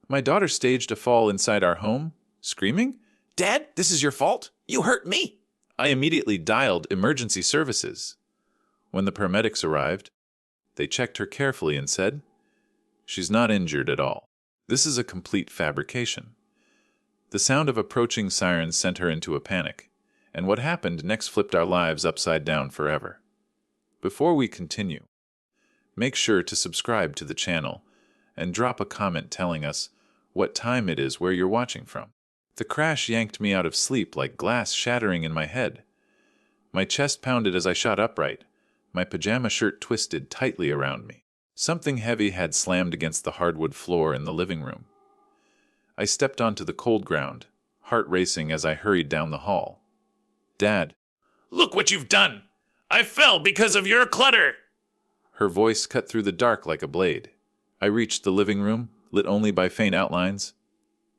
My daughter staged a fall inside our home, screaming, "Dad, this is your fault! You hurt me!" I immediately dialed emergency services. When the paramedics arrived, they checked her carefully and said, "She's not injured at all. This is a complete fabrication." The sound of approaching sirens sent her into a panic, and what happened next flipped our lives upside down forever. Before we continue, make sure to subscribe to the channel and drop a comment telling us what time it is where you're watching from. The crash yanked me out of sleep like glass shattering in my head. My chest pounded as I shot upright, my pajama shirt twisted tightly around me. Something heavy had slammed against the hardwood floor in the living room. I stepped onto the cold ground, heart racing as I hurried down the hall. "Dad." "Look what you've done! I fell because of your clutter!" Her voice cut through the dark like a blade. I reached the living room, lit only by faint outlines.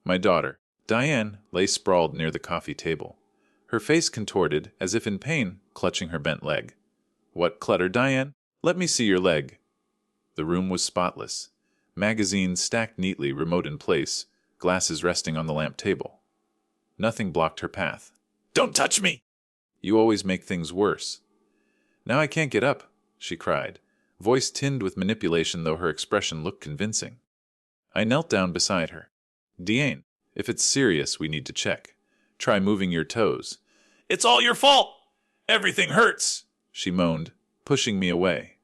My daughter, Diane, lay sprawled near the coffee table, her face contorted as if in pain, clutching her bent leg. "What clutter, Diane? Let me see your leg." The room was spotless. Magazines stacked neatly, remote in place, glasses resting on the lamp table. Nothing blocked her path. "Don't touch me!" "You always make things worse." "Now I can't get up," she cried, voice tinged with manipulation though her expression looked convincing. I knelt down beside her. "Diane, if it's serious, we need to check. Try moving your toes." "It's all your fault! Everything hurts!" she moaned, pushing me away.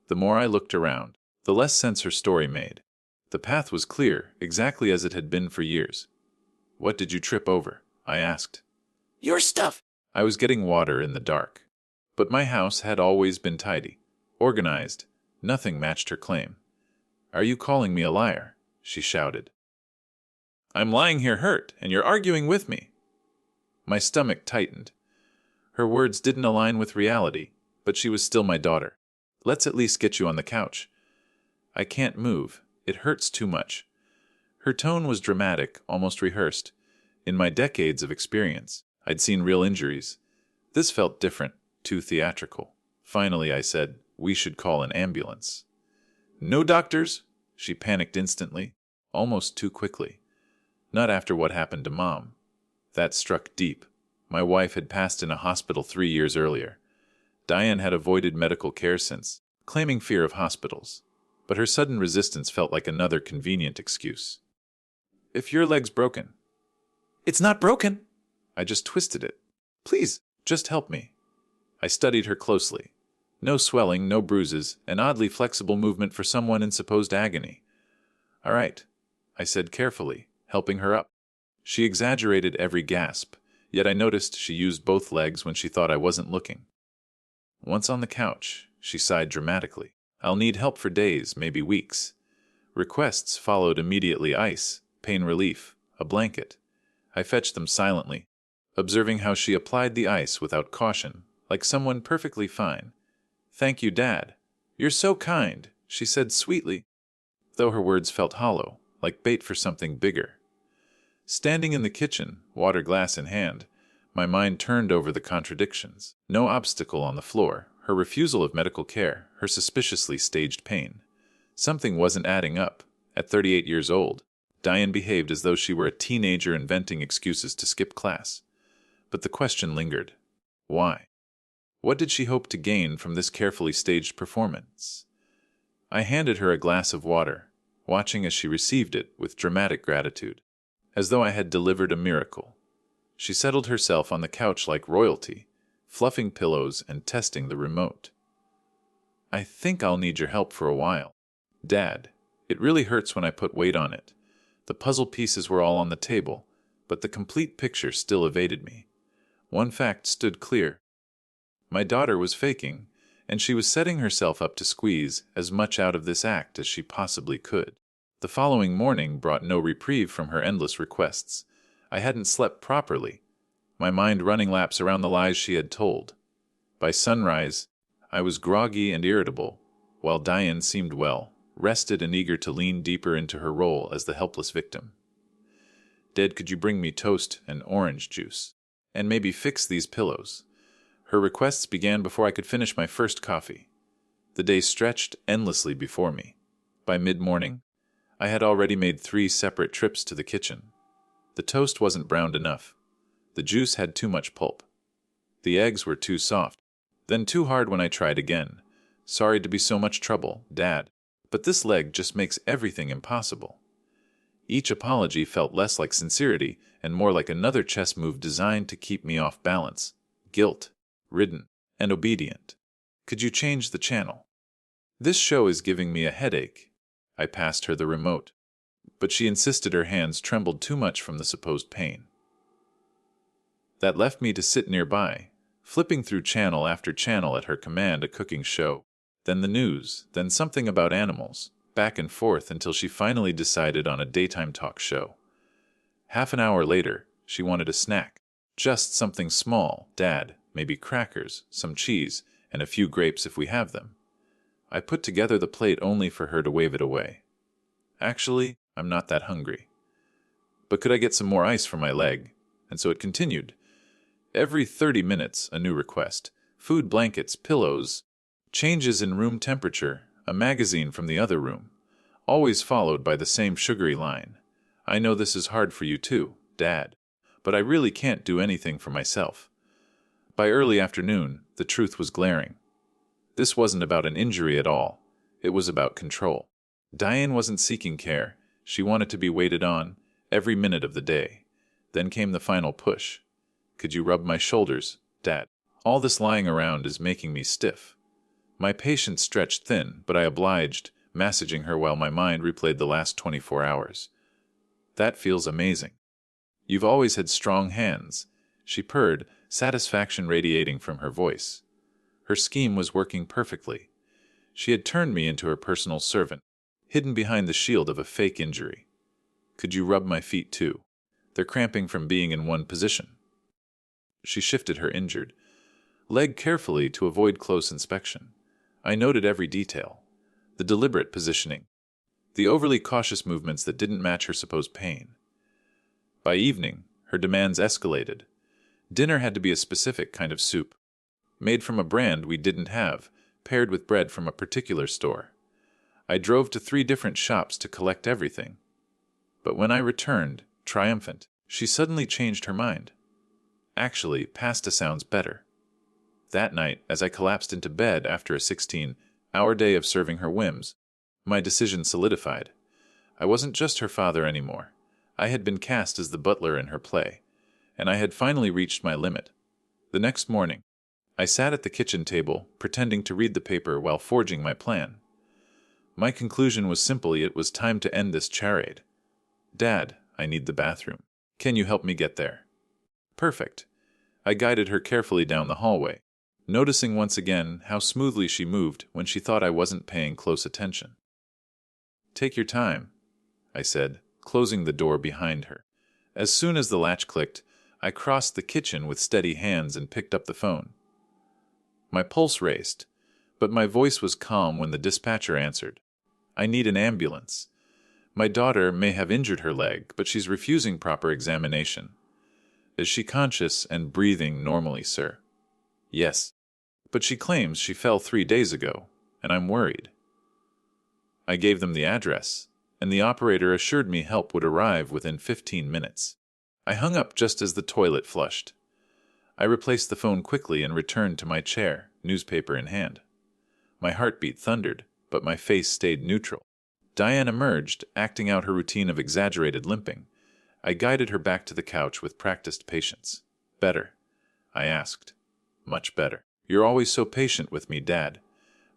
The more I looked around, the less sense her story made. The path was clear, exactly as it had been for years. "What did you trip over?" I asked. "Your stuff." I was getting water in the dark. But my house had always been tidy, organized. Nothing matched her claim. "Are you calling me a liar?" she shouted. "I'm lying here hurt, and you're arguing with me." My stomach tightened. Her words didn't align with reality, but she was still my daughter. "Let's at least get you on the couch." "I can't move. It hurts too much." Her tone was dramatic, almost rehearsed. In my decades of experience, I'd seen real injuries. This felt different, too theatrical. Finally, I said, "We should call an ambulance." "No doctors?" She panicked instantly, almost too quickly. Not after what happened to Mom. That struck deep. My wife had passed in a hospital 3 years earlier. Diane had avoided medical care since, claiming fear of hospitals. But her sudden resistance felt like another convenient excuse. "If your leg's broken." "It's not broken." "I just twisted it. Please, just help me." I studied her closely. No swelling, no bruises, an oddly flexible movement for someone in supposed agony. "All right," I said carefully, helping her up. She exaggerated every gasp, yet I noticed she used both legs when she thought I wasn't looking. Once on the couch, she sighed dramatically. "I'll need help for days, maybe weeks." Requests followed immediately: ice, pain relief, a blanket. I fetched them silently, observing how she applied the ice without caution, like someone perfectly fine. "Thank you, Dad. You're so kind," she said sweetly, though her words felt hollow, like bait for something bigger. Standing in the kitchen, water glass in hand, my mind turned over the contradictions. No obstacle on the floor, her refusal of medical care, her suspiciously staged pain. Something wasn't adding up. At 38 years old, Diane behaved as though she were a teenager inventing excuses to skip class. But the question lingered. Why? What did she hope to gain from this carefully staged performance? I handed her a glass of water, watching as she received it with dramatic gratitude, as though I had delivered a miracle. She settled herself on the couch like royalty, fluffing pillows and testing the remote. "I think I'll need your help for a while. Dad, it really hurts when I put weight on it." The puzzle pieces were all on the table, but the complete picture still evaded me. One fact stood clear. My daughter was faking, and she was setting herself up to squeeze as much out of this act as she possibly could. The following morning brought no reprieve from her endless requests. I hadn't slept properly, my mind running laps around the lies she had told. By sunrise, I was groggy and irritable, while Diane seemed well, rested and eager to lean deeper into her role as the helpless victim. "Dad, could you bring me toast and orange juice? And maybe fix these pillows?" Her requests began before I could finish my first coffee. The day stretched endlessly before me. By mid-morning, I had already made 3 separate trips to the kitchen. The toast wasn't browned enough. The juice had too much pulp. The eggs were too soft, then too hard when I tried again. Sorry to be so much trouble, Dad, but this leg just makes everything impossible. Each apology felt less like sincerity and more like another chess move designed to keep me off balance, guilt-ridden, and obedient. Could you change the channel? This show is giving me a headache. I passed her the remote, but she insisted her hands trembled too much from the supposed pain. That left me to sit nearby, flipping through channel after channel at her command, a cooking show, then the news, then something about animals, back and forth until she finally decided on a daytime talk show. Half an hour later, she wanted a snack. Just something small, Dad, maybe crackers, some cheese, and a few grapes if we have them. I put together the plate only for her to wave it away. Actually, I'm not that hungry. But could I get some more ice for my leg? And so it continued. Every 30 minutes, a new request. Food, blankets, pillows, changes in room temperature, a magazine from the other room. Always followed by the same sugary line. I know this is hard for you too, Dad, but I really can't do anything for myself. By early afternoon, the truth was glaring. This wasn't about an injury at all. It was about control. Diane wasn't seeking care. She wanted to be waited on every minute of the day. Then came the final push. Could you rub my shoulders, Dad? All this lying around is making me stiff. My patience stretched thin, but I obliged, massaging her while my mind replayed the last 24 hours. That feels amazing. You've always had strong hands, she purred, satisfaction radiating from her voice. Her scheme was working perfectly. She had turned me into her personal servant, hidden behind the shield of a fake injury. Could you rub my feet too? They're cramping from being in one position. She shifted her injured leg carefully to avoid close inspection. I noted every detail. The deliberate positioning. The overly cautious movements that didn't match her supposed pain. By evening, her demands escalated. Dinner had to be a specific kind of soup, made from a brand we didn't have, paired with bread from a particular store. I drove to 3 different shops to collect everything. But when I returned, triumphant, she suddenly changed her mind. Actually, pasta sounds better. That night, as I collapsed into bed after a 16-hour day of serving her whims, my decision solidified. I wasn't just her father anymore. I had been cast as the butler in her play, and I had finally reached my limit. The next morning, I sat at the kitchen table, pretending to read the paper while forging my plan. My conclusion was simply it was time to end this charade. Dad, I need the bathroom. Can you help me get there? Perfect. I guided her carefully down the hallway, noticing once again how smoothly she moved when she thought I wasn't paying close attention. Take your time, I said, closing the door behind her. As soon as the latch clicked, I crossed the kitchen with steady hands and picked up the phone. My pulse raced, but my voice was calm when the dispatcher answered. I need an ambulance. My daughter may have injured her leg, but she's refusing proper examination. Is she conscious and breathing normally, sir? Yes. But she claims she fell 3 days ago, and I'm worried. I gave them the address, and the operator assured me help would arrive within 15 minutes. I hung up just as the toilet flushed. I replaced the phone quickly and returned to my chair, newspaper in hand. My heartbeat thundered, but my face stayed neutral. Diane emerged, acting out her routine of exaggerated limping. I guided her back to the couch with practiced patience. Better? I asked. Much better. You're always so patient with me, Dad.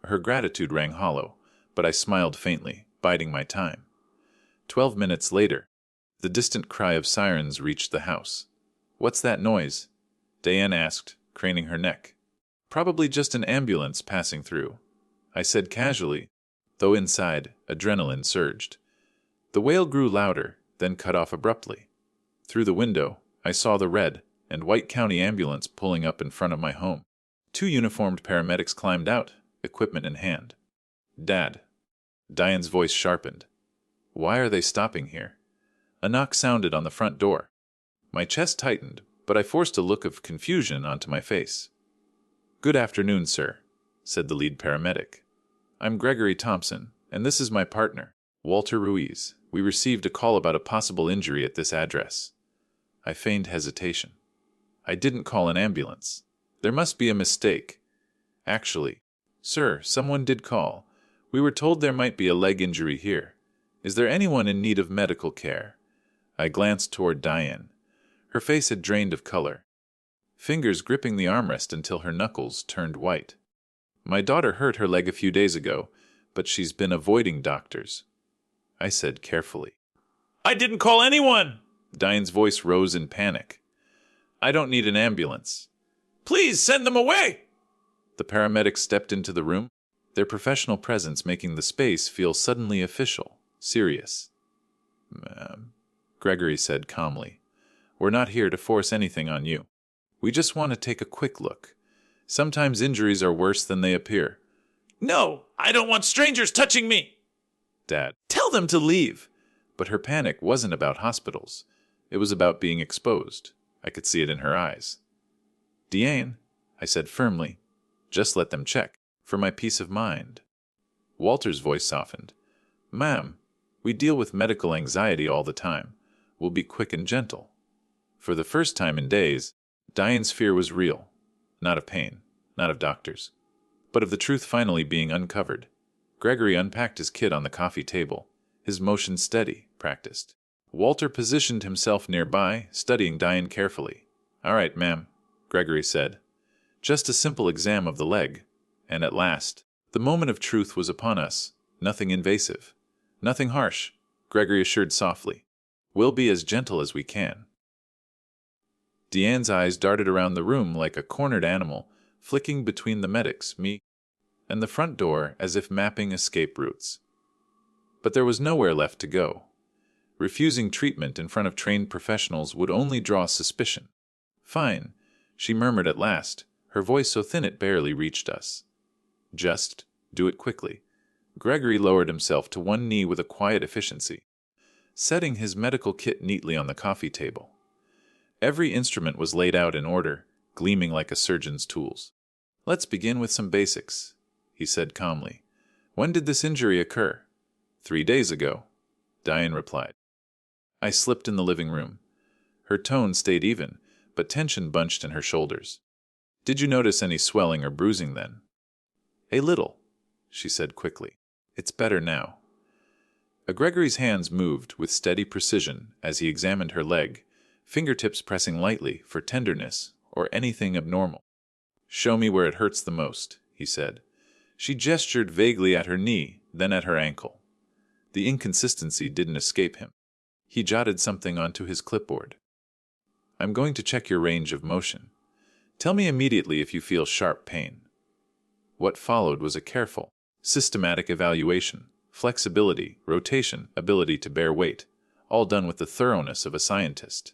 Her gratitude rang hollow, but I smiled faintly, biding my time. 12 minutes later, the distant cry of sirens reached the house. What's that noise? Diane asked, craning her neck. Probably just an ambulance passing through, I said casually, though inside, adrenaline surged. The wail grew louder, then cut off abruptly. Through the window, I saw the red and white county ambulance pulling up in front of my home. 2 uniformed paramedics climbed out, equipment in hand. Dad. Diane's voice sharpened. Why are they stopping here? A knock sounded on the front door. My chest tightened, but I forced a look of confusion onto my face. Good afternoon, sir, said the lead paramedic. I'm Gregory Thompson, and this is my partner, Walter Ruiz. We received a call about a possible injury at this address. I feigned hesitation. I didn't call an ambulance. There must be a mistake. Actually, sir, someone did call. We were told there might be a leg injury here. Is there anyone in need of medical care? I glanced toward Diane. Her face had drained of color, fingers gripping the armrest until her knuckles turned white. My daughter hurt her leg a few days ago, but she's been avoiding doctors, I said carefully. I didn't call anyone! Diane's voice rose in panic. I don't need an ambulance. Please send them away! The paramedics stepped into the room, their professional presence making the space feel suddenly official, serious. Ma'am, Gregory said calmly, we're not here to force anything on you. We just want to take a quick look. Sometimes injuries are worse than they appear. No, I don't want strangers touching me! Dad, tell them to leave! But her panic wasn't about hospitals. It was about being exposed. I could see it in her eyes. Diane, I said firmly, just let them check, for my peace of mind. Walter's voice softened. Ma'am, we deal with medical anxiety all the time. We'll be quick and gentle. For the first time in days, Diane's fear was real. Not of pain, not of doctors, but of the truth finally being uncovered. Gregory unpacked his kit on the coffee table, his motion steady, practiced. Walter positioned himself nearby, studying Diane carefully. All right, ma'am, Gregory said. Just a simple exam of the leg. And at last, the moment of truth was upon us. Nothing invasive. Nothing harsh, Gregory assured softly. We'll be as gentle as we can. Deanne's eyes darted around the room like a cornered animal, flicking between the medics, me, and the front door as if mapping escape routes. But there was nowhere left to go. Refusing treatment in front of trained professionals would only draw suspicion. Fine, she murmured at last, her voice so thin it barely reached us. Just do it quickly. Gregory lowered himself to one knee with a quiet efficiency, setting his medical kit neatly on the coffee table. Every instrument was laid out in order, gleaming like a surgeon's tools. Let's begin with some basics, he said calmly. When did this injury occur? 3 days ago, Diane replied. I slipped in the living room. Her tone stayed even, but tension bunched in her shoulders. Did you notice any swelling or bruising then? A little, she said quickly. It's better now. Gregory's hands moved with steady precision as he examined her leg, fingertips pressing lightly for tenderness or anything abnormal. Show me where it hurts the most, he said. She gestured vaguely at her knee, then at her ankle. The inconsistency didn't escape him. He jotted something onto his clipboard. I'm going to check your range of motion. Tell me immediately if you feel sharp pain. What followed was a careful, systematic evaluation, flexibility, rotation, ability to bear weight, all done with the thoroughness of a scientist.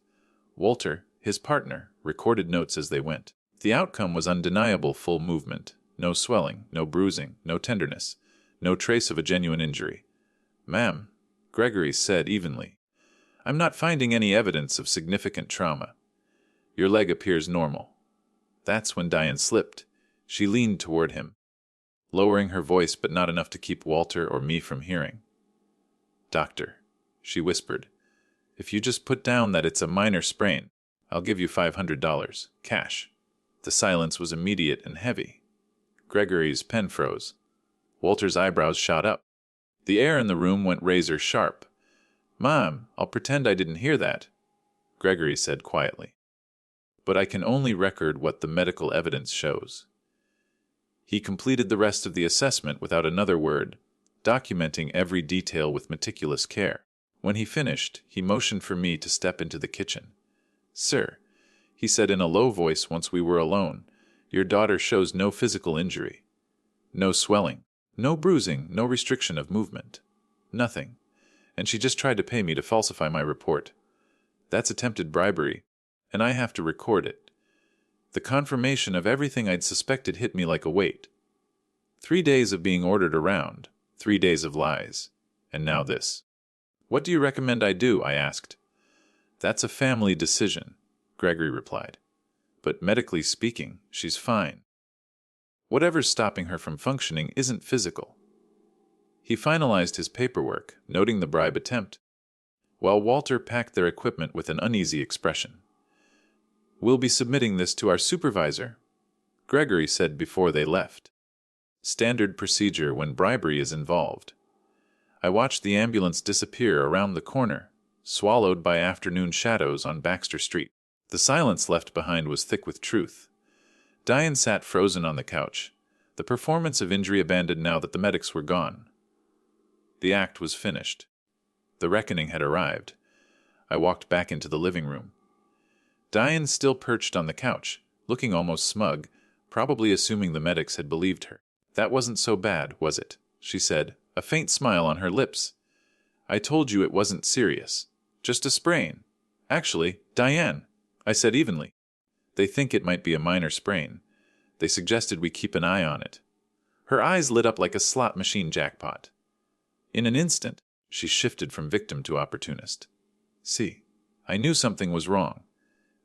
Walter, his partner, recorded notes as they went. The outcome was undeniable: full movement, no swelling, no bruising, no tenderness, no trace of a genuine injury. Ma'am, Gregory said evenly, I'm not finding any evidence of significant trauma. Your leg appears normal. That's when Diane slipped. She leaned toward him, lowering her voice but not enough to keep Walter or me from hearing. Doctor, she whispered, if you just put down that it's a minor sprain, I'll give you $500, cash. The silence was immediate and heavy. Gregory's pen froze. Walter's eyebrows shot up. The air in the room went razor sharp. Mom, I'll pretend I didn't hear that, Gregory said quietly. But I can only record what the medical evidence shows. He completed the rest of the assessment without another word, documenting every detail with meticulous care. When he finished, he motioned for me to step into the kitchen. Sir, he said in a low voice once we were alone, your daughter shows no physical injury. No swelling, no bruising, no restriction of movement. Nothing. And she just tried to pay me to falsify my report. That's attempted bribery, and I have to record it. The confirmation of everything I'd suspected hit me like a weight. 3 days of being ordered around, 3 days of lies, and now this. What do you recommend I do? I asked. That's a family decision, Gregory replied. But medically speaking, she's fine. Whatever's stopping her from functioning isn't physical. He finalized his paperwork, noting the bribe attempt, while Walter packed their equipment with an uneasy expression. "We'll be submitting this to our supervisor," Gregory said before they left. Standard procedure when bribery is involved. I watched the ambulance disappear around the corner, swallowed by afternoon shadows on Baxter Street. The silence left behind was thick with truth. Diane sat frozen on the couch, the performance of injury abandoned now that the medics were gone. The act was finished. The reckoning had arrived. I walked back into the living room. Diane still perched on the couch, looking almost smug, probably assuming the medics had believed her. "That wasn't so bad, was it?" she said, a faint smile on her lips. "I told you it wasn't serious. Just a sprain." "Actually, Diane," I said evenly. "They think it might be a minor sprain. They suggested we keep an eye on it." Her eyes lit up like a slot machine jackpot. In an instant, she shifted from victim to opportunist. "See, I knew something was wrong.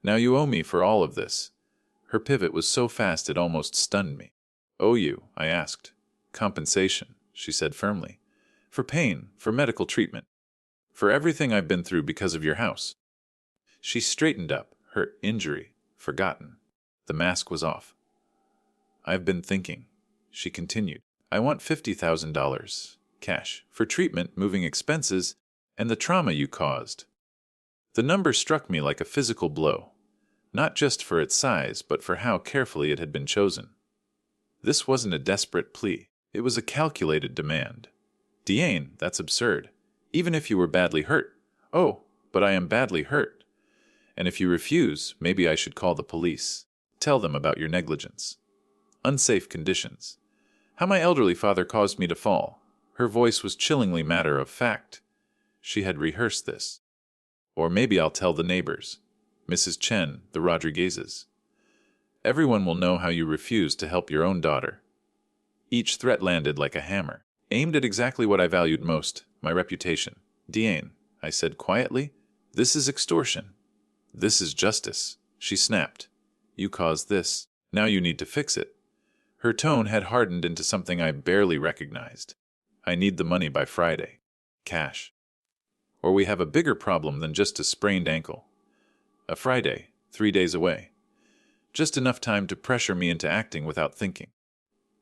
Now you owe me for all of this." Her pivot was so fast it almost stunned me. "Owe you?" I asked. "Compensation," she said firmly. "For pain, for medical treatment, for everything I've been through because of your house." She straightened up, her injury forgotten. The mask was off. "I've been thinking," she continued. "I want $50,000, cash, for treatment, moving expenses, and the trauma you caused." The number struck me like a physical blow, not just for its size, but for how carefully it had been chosen. This wasn't a desperate plea. It was a calculated demand. "Diane, that's absurd. Even if you were badly hurt." "Oh, but I am badly hurt. And if you refuse, maybe I should call the police. Tell them about your negligence. Unsafe conditions. How my elderly father caused me to fall." Her voice was chillingly matter of fact. She had rehearsed this. "Or maybe I'll tell the neighbors. Mrs. Chen, the Rodriguezes. Everyone will know how you refused to help your own daughter." Each threat landed like a hammer, aimed at exactly what I valued most, my reputation. "Diane," I said quietly, "this is extortion. This is justice." She snapped. "You caused this. Now you need to fix it." Her tone had hardened into something I barely recognized. "I need the money by Friday. Cash. Or we have a bigger problem than just a sprained ankle." A Friday, 3 days away. Just enough time to pressure me into acting without thinking.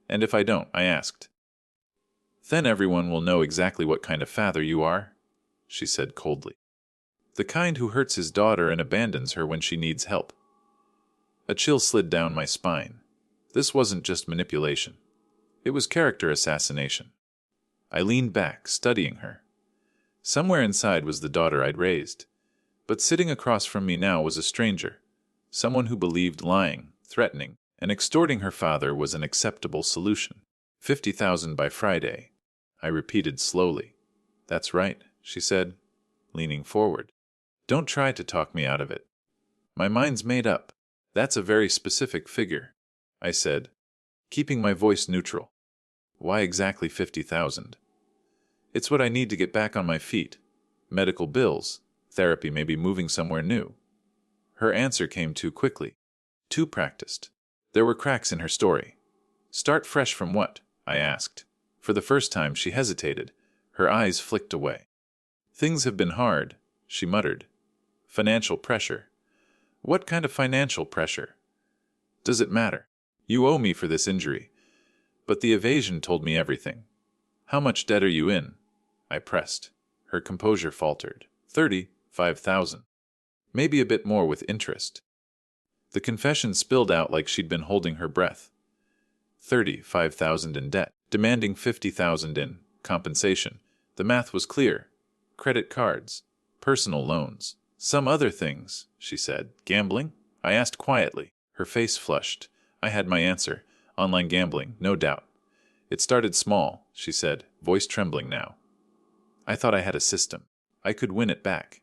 "And if I don't?" I asked. "Then everyone will know exactly what kind of father you are," she said coldly. "The kind who hurts his daughter and abandons her when she needs help." A chill slid down my spine. This wasn't just manipulation. It was character assassination. I leaned back, studying her. Somewhere inside was the daughter I'd raised. But sitting across from me now was a stranger. Someone who believed lying, threatening, and extorting her father was an acceptable solution. 50,000 by Friday, I repeated slowly. "That's right," she said, leaning forward. "Don't try to talk me out of it. My mind's made up. That's a very specific figure," I said, keeping my voice neutral. "Why exactly 50,000? "It's what I need to get back on my feet. Medical bills, therapy, maybe moving somewhere new." Her answer came too quickly, too practiced. There were cracks in her story. "Start fresh from what?" I asked. For the first time she hesitated. Her eyes flicked away. "Things have been hard," she muttered. "Financial pressure." "What kind of financial pressure?" "Does it matter? You owe me for this injury." But the evasion told me everything. "How much debt are you in?" I pressed. Her composure faltered. 35,000. Maybe a bit more with interest. The confession spilled out like she'd been holding her breath. 35,000 in debt, demanding 50,000 in compensation. The math was clear. Credit cards, personal loans, some other things, she said. "Gambling?" I asked quietly. Her face flushed. I had my answer. "Online gambling, no doubt." "It started small," she said, voice trembling now. "I thought I had a system. I could win it back."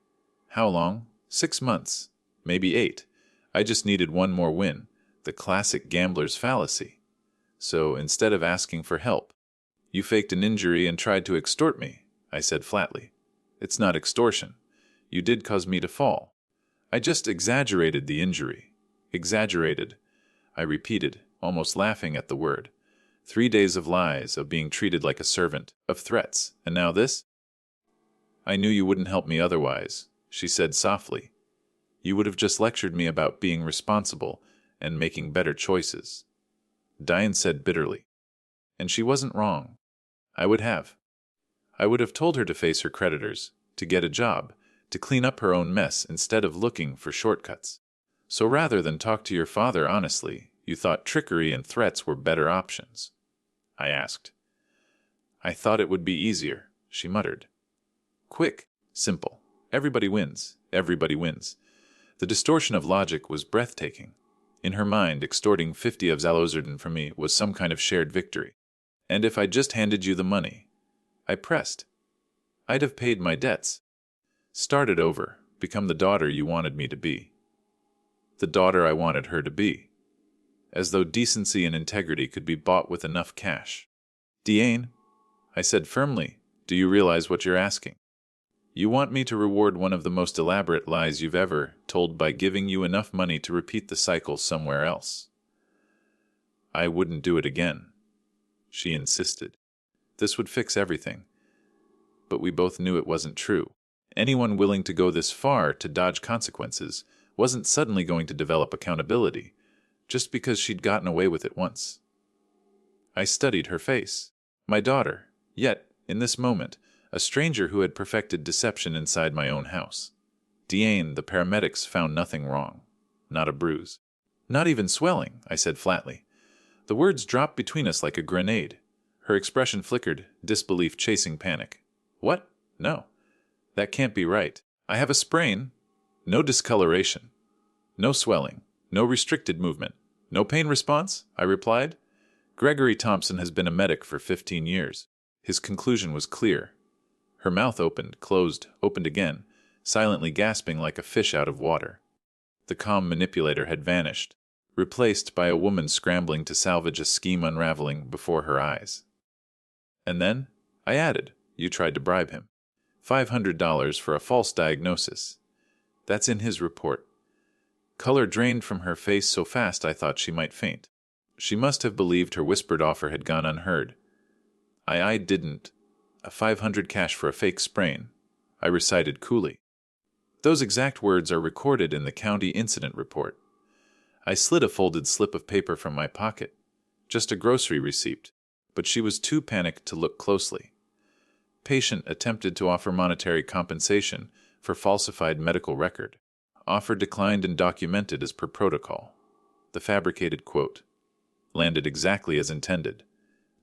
"How long?" 6 months, maybe 8. I just needed one more win, the classic gambler's fallacy. "So instead of asking for help, you faked an injury and tried to extort me," I said flatly. "It's not extortion. You did cause me to fall. I just exaggerated the injury." "Exaggerated," I repeated, almost laughing at the word. 3 days of lies, of being treated like a servant, of threats, and now this? I knew you wouldn't help me otherwise, she said softly. You would have just lectured me about being responsible and making better choices. Diane said bitterly. And she wasn't wrong. I would have. I would have told her to face her creditors, to get a job, to clean up her own mess instead of looking for shortcuts. So rather than talk to your father honestly, you thought trickery and threats were better options. I asked. I thought it would be easier, she muttered. Quick, simple. Everybody wins. Everybody wins. The distortion of logic was breathtaking. In her mind, extorting 50 of Zalozerden from me was some kind of shared victory. And if I just handed you the money, I pressed. I'd have paid my debts. Started over, become the daughter you wanted me to be. The daughter I wanted her to be. As though decency and integrity could be bought with enough cash. Diane, I said firmly, do you realize what you're asking? You want me to reward one of the most elaborate lies you've ever told by giving you enough money to repeat the cycle somewhere else. I wouldn't do it again, she insisted. This would fix everything. But we both knew it wasn't true. Anyone willing to go this far to dodge consequences wasn't suddenly going to develop accountability, just because she'd gotten away with it once. I studied her face. My daughter, yet, in this moment, a stranger who had perfected deception inside my own house. Diane, the paramedics found nothing wrong. Not a bruise. Not even swelling, I said flatly. The words dropped between us like a grenade. Her expression flickered, disbelief chasing panic. What? No. That can't be right. I have a sprain. No discoloration. No swelling. No restricted movement. No pain response? I replied. Gregory Thompson has been a medic for 15 years. His conclusion was clear. Her mouth opened, closed, opened again, silently gasping like a fish out of water. The calm manipulator had vanished, replaced by a woman scrambling to salvage a scheme unraveling before her eyes. And then, I added, you tried to bribe him. $500 for a false diagnosis. That's in his report. Color drained from her face so fast I thought she might faint. She must have believed her whispered offer had gone unheard. I didn't. A $500 cash for a fake sprain, I recited coolly. Those exact words are recorded in the county incident report. I slid a folded slip of paper from my pocket. Just a grocery receipt, but she was too panicked to look closely. Patient attempted to offer monetary compensation for falsified medical record. Offer declined and documented as per protocol. The fabricated quote landed exactly as intended.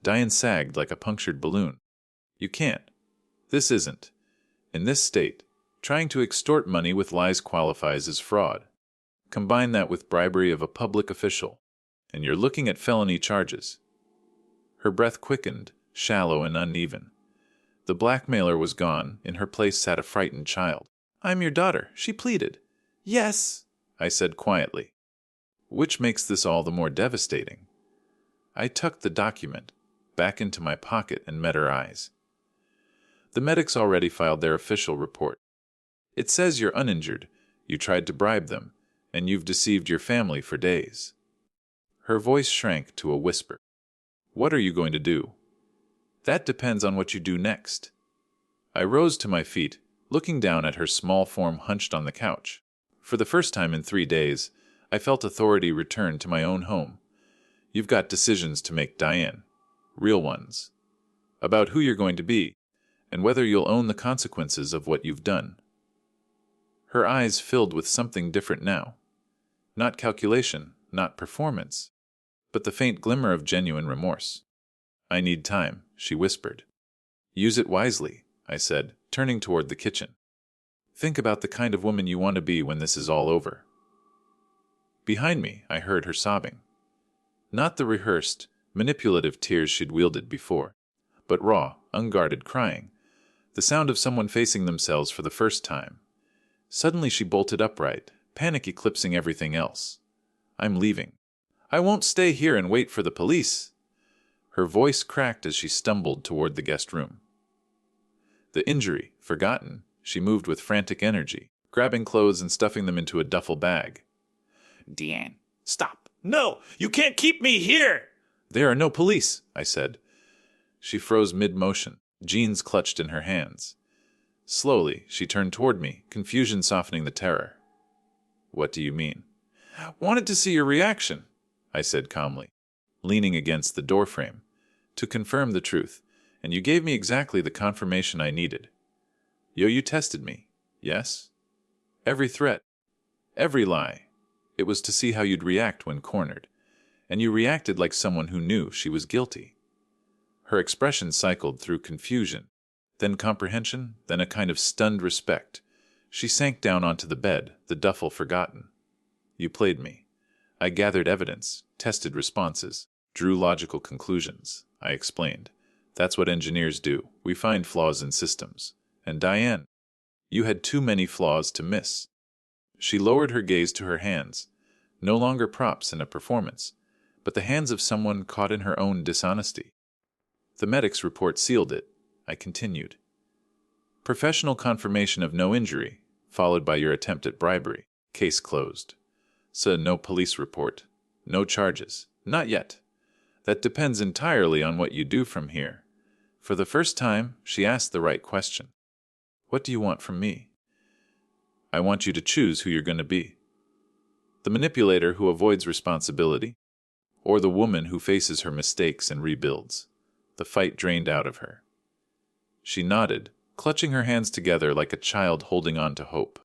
Diane sagged like a punctured balloon. You can't. This isn't. In this state, trying to extort money with lies qualifies as fraud. Combine that with bribery of a public official, and you're looking at felony charges. Her breath quickened, shallow and uneven. The blackmailer was gone. In her place sat a frightened child. I'm your daughter, she pleaded. Yes, I said quietly. Which makes this all the more devastating. I tucked the document back into my pocket and met her eyes. The medics already filed their official report. It says you're uninjured, you tried to bribe them, and you've deceived your family for days. Her voice shrank to a whisper. What are you going to do? That depends on what you do next. I rose to my feet, looking down at her small form hunched on the couch. For the first time in 3 days, I felt authority return to my own home. You've got decisions to make, Diane. Real ones. About who you're going to be, and whether you'll own the consequences of what you've done. Her eyes filled with something different now. Not calculation, not performance, but the faint glimmer of genuine remorse. I need time, she whispered. Use it wisely, I said, turning toward the kitchen. Think about the kind of woman you want to be when this is all over. Behind me, I heard her sobbing. Not the rehearsed, manipulative tears she'd wielded before, but raw, unguarded crying. The sound of someone facing themselves for the first time. Suddenly she bolted upright, panic eclipsing everything else. I'm leaving. I won't stay here and wait for the police. Her voice cracked as she stumbled toward the guest room. The injury, forgotten, she moved with frantic energy, grabbing clothes and stuffing them into a duffel bag. Diane, stop. No, you can't keep me here. There are no police, I said. She froze mid-motion, jeans clutched in her hands. Slowly, she turned toward me, confusion softening the terror. What do you mean? Wanted to see your reaction, I said calmly, leaning against the doorframe, to confirm the truth, and you gave me exactly the confirmation I needed. You tested me, yes? Every threat, every lie. It was to see how you'd react when cornered, and you reacted like someone who knew she was guilty. Her expression cycled through confusion, then comprehension, then a kind of stunned respect. She sank down onto the bed, the duffel forgotten. You played me. I gathered evidence, tested responses, drew logical conclusions, I explained. That's what engineers do. We find flaws in systems. And Diane, you had too many flaws to miss. She lowered her gaze to her hands, no longer props in a performance, but the hands of someone caught in her own dishonesty. The medic's report sealed it, I continued. Professional confirmation of no injury, followed by your attempt at bribery. Case closed. So no police report. No charges. Not yet. That depends entirely on what you do from here. For the first time, she asked the right question. What do you want from me? I want you to choose who you're going to be. The manipulator who avoids responsibility, or the woman who faces her mistakes and rebuilds, the fight drained out of her. She nodded, clutching her hands together like a child holding on to hope.